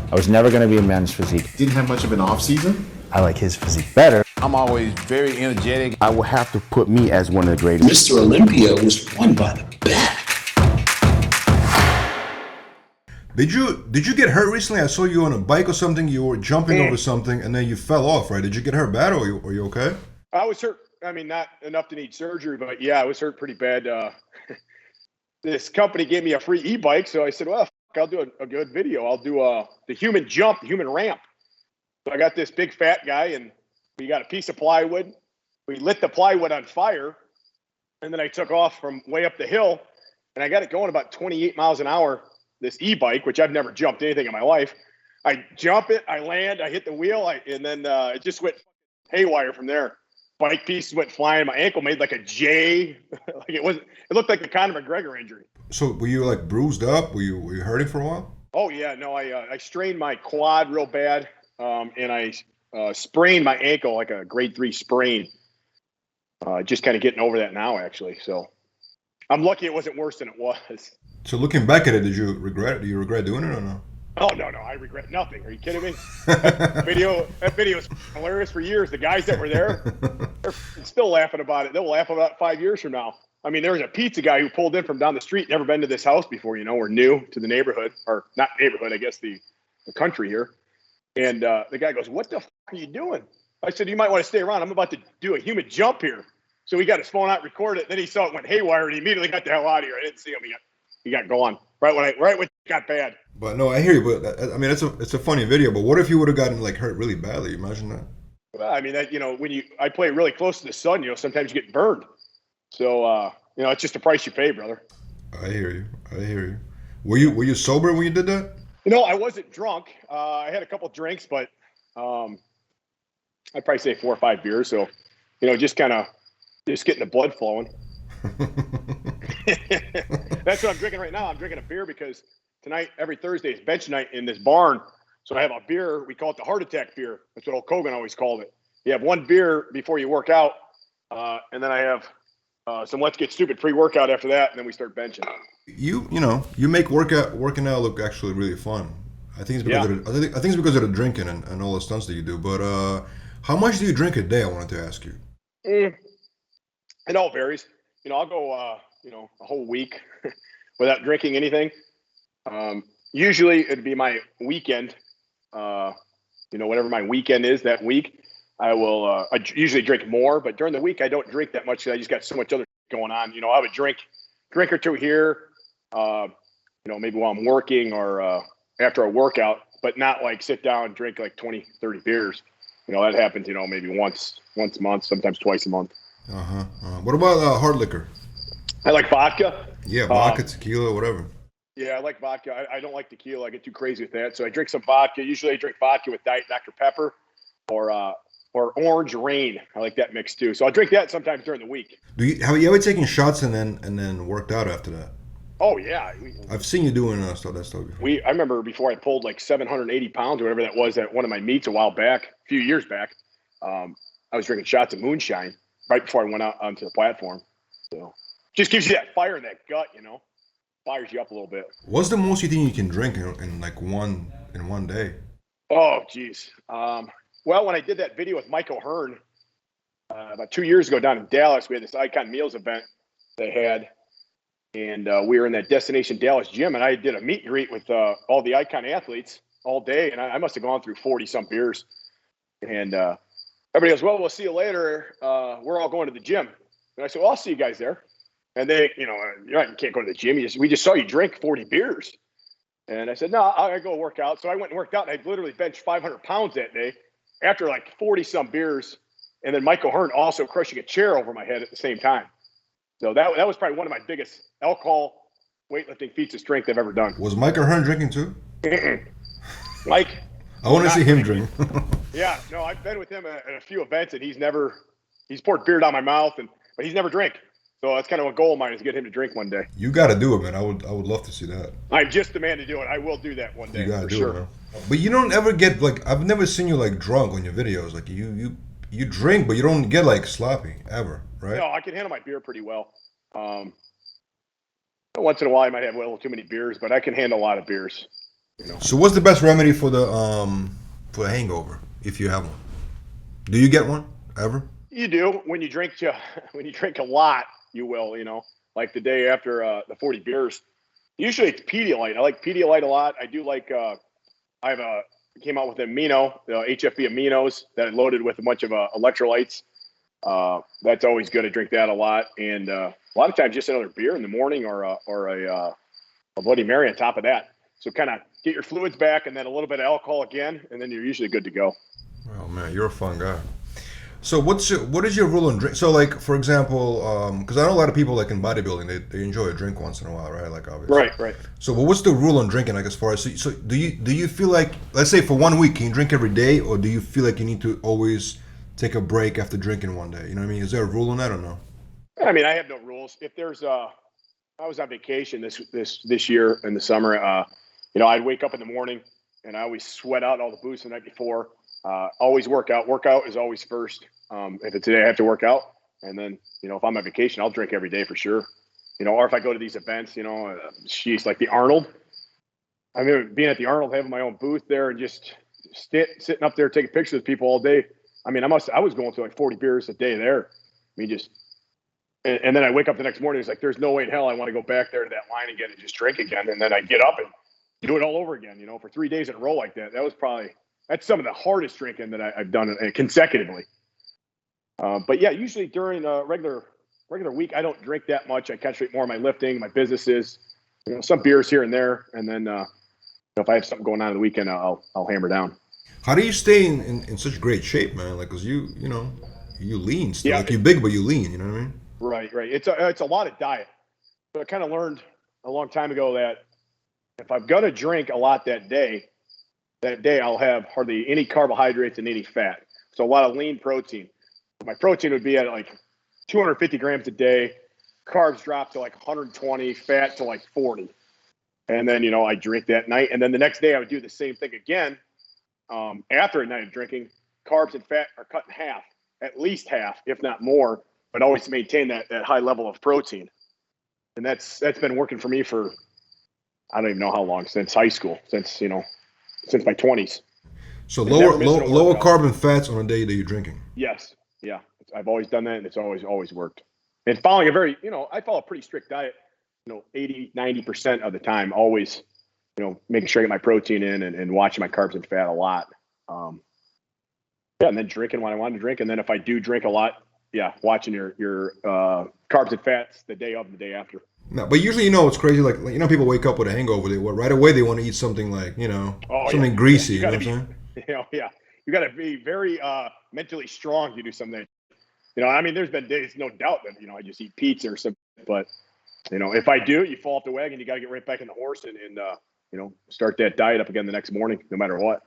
I was never going to be a men's physique. Didn't have much of an off season. I like his physique better. I'm always very energetic. I will have to put me as one of the greatest. Mr. Olympia was won by the back. Did you get hurt recently? I saw you on a bike or something. You were jumping over something, and then you fell off, right? Did you get hurt bad, or are you okay? I was hurt. I mean, not enough to need surgery, but yeah, I was hurt pretty bad. This company gave me a free e-bike, so I said, well, I'll do a good video. I'll do the human jump, human ramp. So I got this big fat guy, and we got a piece of plywood. We lit the plywood on fire, and then I took off from way up the hill, and I got it going about 28 miles an hour, this e-bike, which I've never jumped anything in my life. I jump it, I land, I hit the wheel, and then it just went haywire from there. Bike pieces went flying. My ankle made like a J. Like it looked like the Conor McGregor injury. So were you like bruised up? Were you hurting for a while? Oh yeah, no, I strained my quad real bad, and I sprained my ankle like a grade 3 sprain. Just kind of getting over that now, actually. So I'm lucky it wasn't worse than it was. So looking back at it, do you regret doing it or no? Oh no, I regret nothing. Are you kidding me? That video is hilarious for years. The guys that were there, they're still laughing about it. They'll laugh about it 5 years from now. I mean, there was a pizza guy who pulled in from down the street, never been to this house before, we're new to the neighborhood, or not neighborhood, I guess the country here. And the guy goes, "What the f are you doing?" I said, "You might want to stay around. I'm about to do a human jump here." So he got his phone out, recorded it. Then he saw it went haywire, and he immediately got the hell out of here. I didn't see him. He got gone right when it got bad. But no, I hear you. But I mean, it's a funny video. But what if you would have gotten like hurt really badly? Imagine that. Well, I mean, that when I play really close to the sun, sometimes you get burned. So it's just the price you pay, brother. I hear you. Were you sober when you did that? I wasn't drunk. I had a couple drinks, but I'd probably say 4 or 5 beers. So, just getting the blood flowing. That's what I'm drinking right now. I'm drinking a beer because tonight, every Thursday, is bench night in this barn. So I have a beer. We call it the heart attack beer. That's what old Kogan always called it. You have one beer before you work out, and then I have some Let's Get Stupid pre-workout after that, and then we start benching. You make working out look actually really fun. I think it's because of the drinking and all the stunts that you do. But how much do you drink a day? I wanted to ask you. It all varies. I'll go a whole week without drinking anything. Usually it'd be my weekend. Whatever my weekend is that week, I will. I usually drink more, but during the week I don't drink that much because I just got so much other going on. I would drink or two here, maybe while I'm working or after a workout, but not like sit down and drink like 20, 30 beers. That happens, maybe once a month, sometimes twice a month. What about hard liquor? I like vodka. Yeah, vodka, tequila, whatever. Yeah, I like vodka. I don't like tequila. I get too crazy with that. So I drink some vodka. Usually I drink vodka with Diet Dr. Pepper or Orange Rain. I like that mix too. So I'll drink that sometimes during the week. Have you ever taken shots and then worked out after that? Oh yeah. I've seen you doing that stuff before. I remember before I pulled like 780 pounds or whatever that was at one of my meets a few years back. I was drinking shots of moonshine right before I went out onto the platform. So just gives you that fire in that gut, fires you up a little bit. What's the most you think you can drink in like one day? Oh, geez. Well, when I did that video with Mike O'Hearn about 2 years ago down in Dallas, we had this Icon Meals event they had, and we were in that Destination Dallas gym, and I did a meet and greet with all the Icon athletes all day, and I must have gone through 40-some beers. And everybody goes, "Well, we'll see you later. We're all going to the gym." And I said, "Well, I'll see you guys there." And they, you can't go to the gym. We just saw you drink 40 beers. And I said, "No, I go work out." So I went and worked out, and I literally benched 500 pounds that day after like 40-some beers. And then Mike O'Hearn also crushing a chair over my head at the same time. So that was probably one of my biggest alcohol weightlifting feats of strength I've ever done. Was Mike O'Hearn drinking too? Mike? I want to see him drink. Yeah, no, I've been with him at a few events, and he's poured beer down my mouth, but he's never drank. So that's kind of a goal of mine is to get him to drink one day. You got to do it, man. I would love to see that. I'm just the man to do it. I will do that one day. You got to do sure. it, man. But you don't ever get I've never seen you like drunk on your videos. Like you drink, but you don't get like sloppy ever, right? No, I can handle my beer pretty well. Once in a while, I might have a little too many beers, but I can handle a lot of beers. So what's the best remedy for the hangover if you have one? Do you get one ever? You do when you drink when you drink a lot, you will. Like the day after the 40 beers. Usually it's Pedialyte. I like Pedialyte a lot. I do like. I came out with amino, HFB aminos that are loaded with a bunch of electrolytes. That's always good to drink that a lot, and a lot of times just another beer in the morning or a Bloody Mary on top of that. So kind of get your fluids back, and then a little bit of alcohol again, and then you're usually good to go. Oh man, you're a fun guy. So what is your rule on drink? So like for example, because I know a lot of people like in bodybuilding, they enjoy a drink once in a while, right? Like obviously. Right. So what's the rule on drinking? Like as far as so do you feel like, let's say for 1 week, can you drink every day, or do you feel like you need to always take a break after drinking one day? You know what I mean? Is there a rule on that or no? I mean, I have no rules. If there's I was on vacation this year in the summer. I'd wake up in the morning and I always sweat out all the booze the night before. Always work out. Workout is always first. If it's a day I have to work out, and then if I'm on vacation, I'll drink every day for sure. Or if I go to these events, like the Arnold. I mean, being at the Arnold, having my own booth there, and just sitting up there taking pictures with people all day. I mean, I was going through like 40 beers a day there. I mean, and then I wake up the next morning. It's like there's no way in hell I want to go back there to that line again and just drink again. And then I get up and do it all over again. For 3 days in a row like that. That's some of the hardest drinking that I've done consecutively. But yeah, usually during a regular week, I don't drink that much. I concentrate more on my lifting, my businesses, some beers here and there. And then if I have something going on the weekend, I'll hammer down. How do you stay in such great shape, man? Like, cause you lean still. Yeah. Like you're big, but you lean. You know what I mean? Right. It's a lot of diet. So I kind of learned a long time ago that if I'm gonna drink a lot that day I'll have hardly any carbohydrates and any fat. So a lot of lean protein. My protein would be at like 250 grams a day. Carbs drop to like 120, fat to like 40. And then, I drink that night. And then the next day I would do the same thing again. After a night of drinking, carbs and fat are cut in half, at least half, if not more, but always maintain that high level of protein. And that's been working for me for, I don't even know how long, since high school, since my 20s. So lower carbon fats on a day that you're drinking. Yes. Yeah. I've always done that, and it's always worked. And following I follow a pretty strict diet, 80, 90% of the time, always, making sure I get my protein in and watching my carbs and fat a lot. And then drinking when I want to drink. And then if I do drink a lot, watching your carbs and fats the day of and the day after. No, but usually, it's crazy. Like people wake up with a hangover. Right away they want to eat something like, something greasy. You know what I'm saying? Yeah. You got to be very mentally strong to do something. I mean, there's been days, no doubt, that I just eat pizza or something. But if I do, you fall off the wagon. You got to get right back in the horse and start that diet up again the next morning, no matter what.